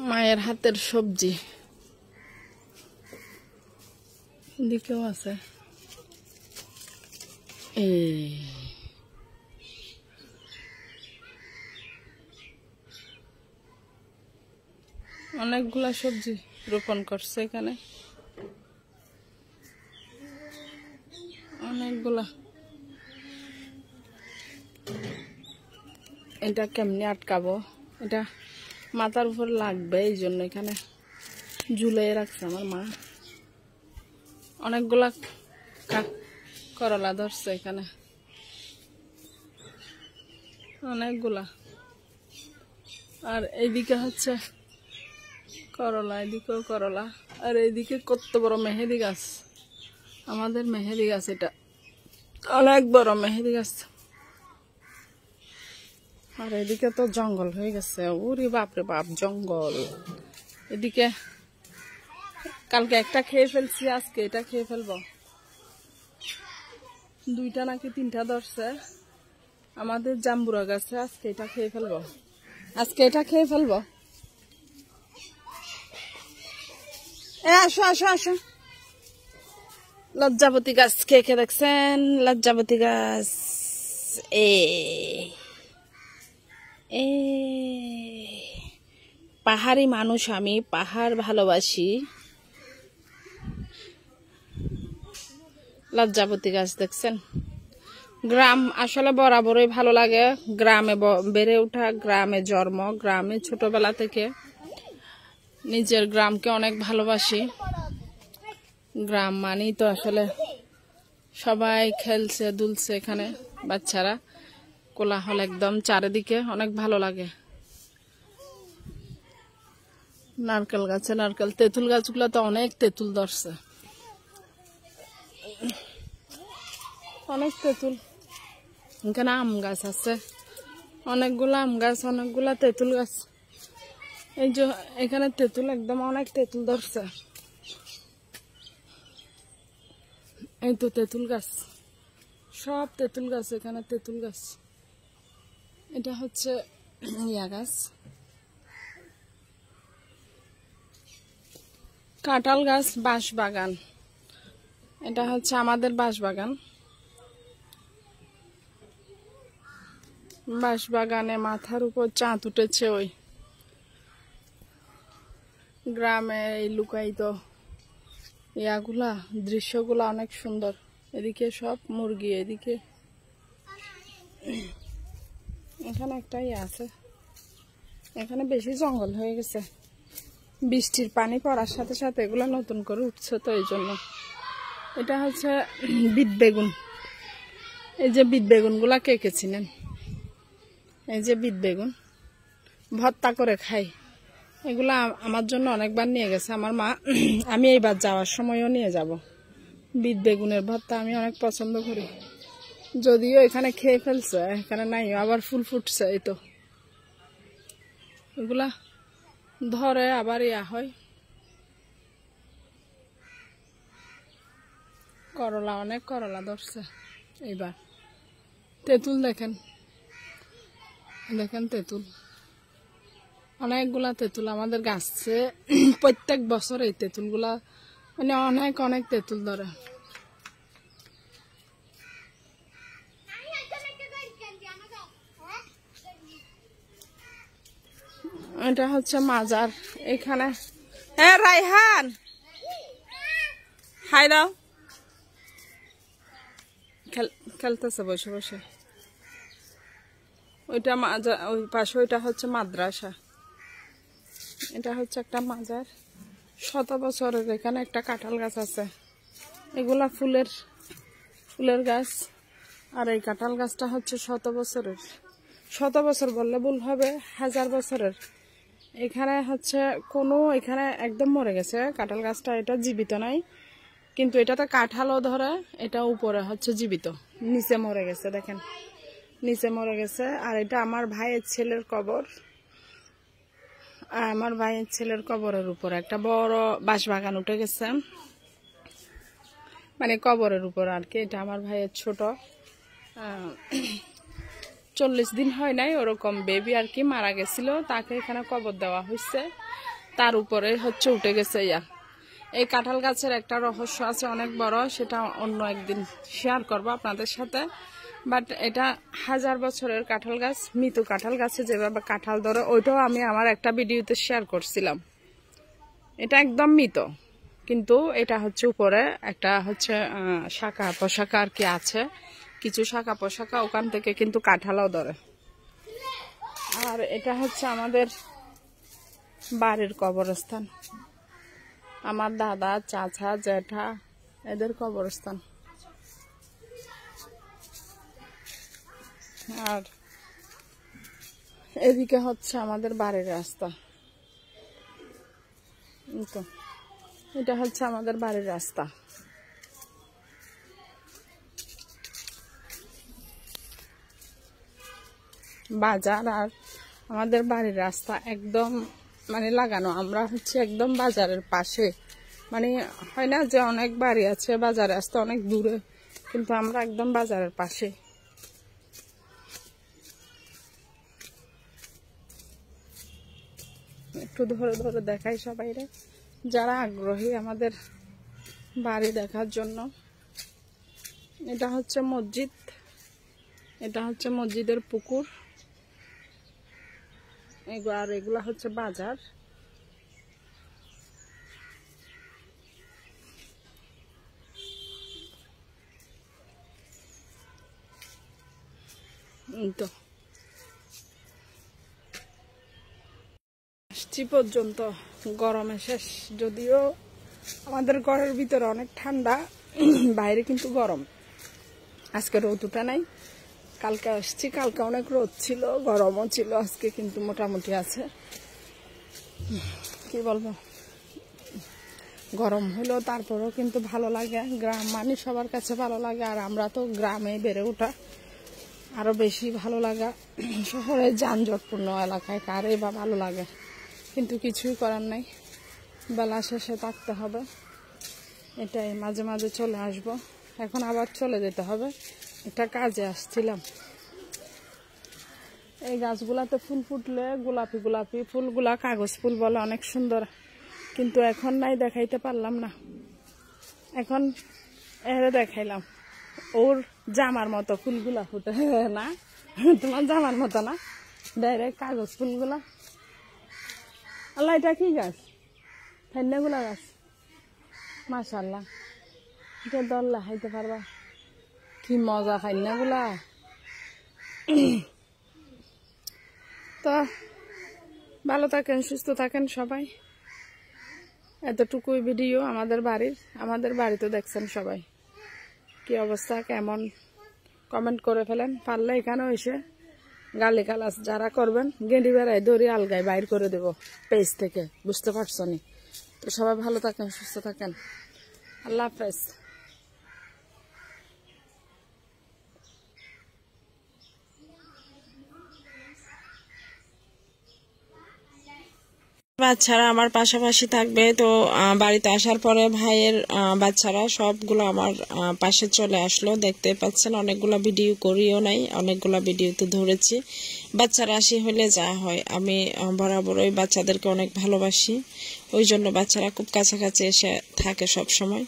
মায়ের হাতের সবজি দিকেও আছে। অনেকগুলা সবজি রোপণ করছে এখানে, অনেকগুলা। এটা কেমনি আটকাবো, এটা মাথার উপর লাগবে, এই জন্য এখানে ঝুলিয়ে রাখছে আমার মা। অনেকগুলা করলা ধরছে এখানে, অনেকগুলা। আর এইদিকে হচ্ছে করলা, এদিকেও করলা। আর এইদিকে কত বড় মেহেদি গাছ, আমাদের মেহেদি গাছ, এটা অনেক বড় মেহেদি গাছ। আর এদিকে তো জঙ্গল হয়ে গেছে, ওরে বাপরে বাপ জঙ্গল। এদিকে কালকে একটা খেয়ে ফেলছি, আজকে এটা খেয়ে ফেলবো। দুইটা নাকি তিনটা ধরছে আমাদের জাম্বুরা গাছে, আজকে এটা খেয়ে ফেলবো, আজকে এটা খেয়ে ফেলবো। আসো আসো আসো। লজ্জাবতী গাছ কে কে দেখছেন? লজ্জাবতী গাছ। পাহাড়ি মানুষ আমি, পাহাড় ভালোবাসি। লজ্জাবতী গাছ দেখছেন? গ্রাম আসলে বরাবরই ভালো লাগে, গ্রামে বেড়ে ওঠা, গ্রামে জন্ম, গ্রামে ছোটবেলা থেকে নিজের গ্রামকে অনেক ভালোবাসি। গ্রাম মানেই তো আসলে সবাই খেলছে দুলছে এখানে, বাচ্চারা কোলাহল একদম চারিদিকে, অনেক ভালো লাগে। নারকেল গাছে নারকেল, তেঁতুল গাছগুলো তো অনেক তেঁতুল ধরছে, অনেক তেঁতুল। এখানে আম গাছ আছে অনেকগুলা, আম গাছ অনেকগুলা, তেঁতুল গাছ। এই যে এখানে তেঁতুল একদম অনেক তেঁতুল ধরছে। এই তো তেঁতুল গাছ, সব তেঁতুল গাছ এখানে, তেঁতুল গাছ। এটা হচ্ছে ইয়া গাছ, কাঁঠাল গাছ, বাঁশ বাগান। এটা হচ্ছে আমাদের বাঁশ বাগান। বাঁশ বাগানে মাথার উপর চাঁদ উঠেছে। ওই গ্রামে এই লুকায়িত ইয়াগুলা, দৃশ্যগুলা অনেক সুন্দর। এদিকে সব মুরগি, এদিকে এখানে একটাই আছে। এখানে বেশি জঙ্গল হয়ে গেছে, বৃষ্টির পানি পড়ার সাথে সাথে এগুলো নতুন করে উঠছে, তো এই জন্য। এটা হচ্ছে বিট বেগুন। এই যে বিট বেগুন গুলা কে কে চিনেন? এই যে বিট বেগুন ভর্তা করে খাই, এগুলা আমার জন্য অনেকবার নিয়ে গেছে আমার মা। আমি এইবার যাওয়ার সময়ও নিয়ে যাব। বিট বেগুনের ভর্তা আমি অনেক পছন্দ করি, যদিও এখানে খেয়ে ফেলছে, এখানে নাই, আবার ফুল ফুটছে। এই তো এগুলা ধরে আবার ইয়া হয়। করলা, অনেক করলা ধরছে এইবার। তেঁতুল দেখেন, দেখেন তেঁতুল, অনেকগুলা তেঁতুল আমাদের গাছে। প্রত্যেক বছর এই তেঁতুলগুলা মানে অনেক অনেক তেঁতুল ধরে। এটা হচ্ছে মাজার এখানে। রাইহান হাই দাও, খেলতেছে বসে বসে। ওইটা মাজার, ওই পাশে ওইটা হচ্ছে মাদ্রাসা। এটা হচ্ছে একটা মাজার, শত বছরের। এখানে একটা কাঁঠাল গাছ আছে, এগুলা ফুলের গাছ। আর এই কাঁঠাল গাছটা হচ্ছে শত বছরের, শত বছর বললে ভুল হবে, 1000 বছরের। এখানে হচ্ছে এখানে একদম মরে গেছে কাঁঠাল গাছটা, এটা জীবিত নাই, কিন্তু এটাতে কাঁঠালও ধরে। এটা উপরে হচ্ছে জীবিত, নিচে মরে গেছে, দেখেন নিচে মরে গেছে। আর এটা আমার ভাইয়ের ছেলের কবর। আমার ভাইয়ের ছেলের কবরের উপর একটা বড় বাঁশবাগান উঠে গেছে, মানে কবরের উপর আর কি। এটা আমার ভাইয়ের ছোট, 40 দিন হয় নাই ওরকম বেবি আর কি, মারা গেছিল, তাকে এখানে কবর দেওয়া হয়েছে। তার উপরে হচ্ছে উঠে গেছে ইয়া। এই কাঁঠাল গাছের একটা রহস্য আছে অনেক বড়, সেটা অন্য একদিন শেয়ার করব আপনাদের সাথে। বাট এটা 1000 বছরের কাঁঠাল গাছ, মৃত কাঁঠাল গাছে যেভাবে কাঁঠাল ধরে ওইটাও আমি আমার একটা ভিডিওতে শেয়ার করছিলাম। এটা একদম মৃত, কিন্তু এটা হচ্ছে উপরে একটা হচ্ছে শাখা পোশাখা আর কি আছে, কিছু শাখা পোশাখা ওখান থেকে কিন্তু কাঁঠালও ধরে। আর এটা হচ্ছে আমাদের বাড়ির কবরস্থান, আমার দাদা, চাচা, জ্যাঠা এদের কবরস্থান। আর এদিকে হচ্ছে আমাদের বাড়ির রাস্তা। তো এটা হচ্ছে আমাদের বাড়ির রাস্তা। বাজার আর আমাদের বাড়ির রাস্তা একদম মানে লাগানো। আমরা হচ্ছে একদম বাজারের পাশে, মানে হয় না যে অনেক বাড়ি আছে বাজার রাস্তা অনেক দূরে, কিন্তু আমরা একদম বাজারের পাশে। একটু ধরে ধরে দেখাই সবাইরে যারা আগ্রহী আমাদের বাড়ি দেখার জন্য। এটা হচ্ছে মসজিদ, এটা হচ্ছে মসজিদের পুকুর, আর এগুলা হচ্ছে বাজার। তো আসছি পর্যন্ত গরমে শেষ, যদিও আমাদের ঘরের ভিতরে অনেক ঠান্ডা, বাইরে কিন্তু গরম। আজকে রোদ উঠে নাই, কালকে আসছি, কালকে অনেক রোদ ছিল, গরমও ছিল, আজকে কিন্তু মোটামুটি আছে। কি বলবো, গরম হলেও তারপরেও কিন্তু ভালো লাগে, গ্রাম মানে সবার কাছে ভালো লাগে। আর আমরা তো গ্রামে বেড়ে ওঠা, আরো বেশি ভালো লাগা। শহরে যানজটপূর্ণ এলাকায় কারে বা ভালো লাগে, কিন্তু কিছুই করার নাই, বেলা শেষে থাকতে হবে। এটাই, মাঝে মাঝে চলে আসব, এখন আবার চলে যেতে হবে, একটা কাজে আসছিলাম। এই গাছগুলাতে ফুল ফুটলে গোলাপি গোলাপি ফুলগুলা কাগজ ফুল বলে, অনেক সুন্দর, কিন্তু এখন নাই, দেখাইতে পারলাম না। এখন এর দেখাইলাম, ওর জামার মতো ফুলগুলা ফুটে না, তোমার জামার মতো না, ডাইরেক্ট কাগজ ফুলগুলা। আল্লাহ, এটা কি গাছ? ফেন্নাগুলা গাছ, মাশাআল্লাহ। এটা দল লাগাইতে পারবা, কি মজা ফাইনাগুলা। তো ভালো থাকেন, সুস্থ থাকেন সবাই। এতটুকুই ভিডিও আমাদের বাড়ির, আমাদের বাড়িতে দেখছেন সবাই কি অবস্থা কেমন, কমেন্ট করে ফেলেন। পারলে এখানেও এসে গালি গালাজ যারা করবেন, গেঁড়ি বেড়ায় দড়ি আলগায় বাইর করে দেব পেজ থেকে, বুঝতে পারছো নি? তো সবাই ভালো থাকেন, সুস্থ থাকেন, আল্লাহ হাফেজ। বাচ্চারা আমার পাশাপাশি থাকবে, তো বাড়িতে আসার পরে ভাইয়ের বাচ্চারা সবগুলো আমার পাশে চলে আসলো। দেখতে পাচ্ছেন অনেকগুলা ভিডিও করিও নাই, অনেকগুলা ভিডিওতে ধরেছি। বাচ্চা রাশি হলে যা হয়, আমি বরাবরই বাচ্চাদেরকে অনেক ভালোবাসি, ওই জন্য বাচ্চারা খুব কাছাকাছি এসে থাকে সব সময়।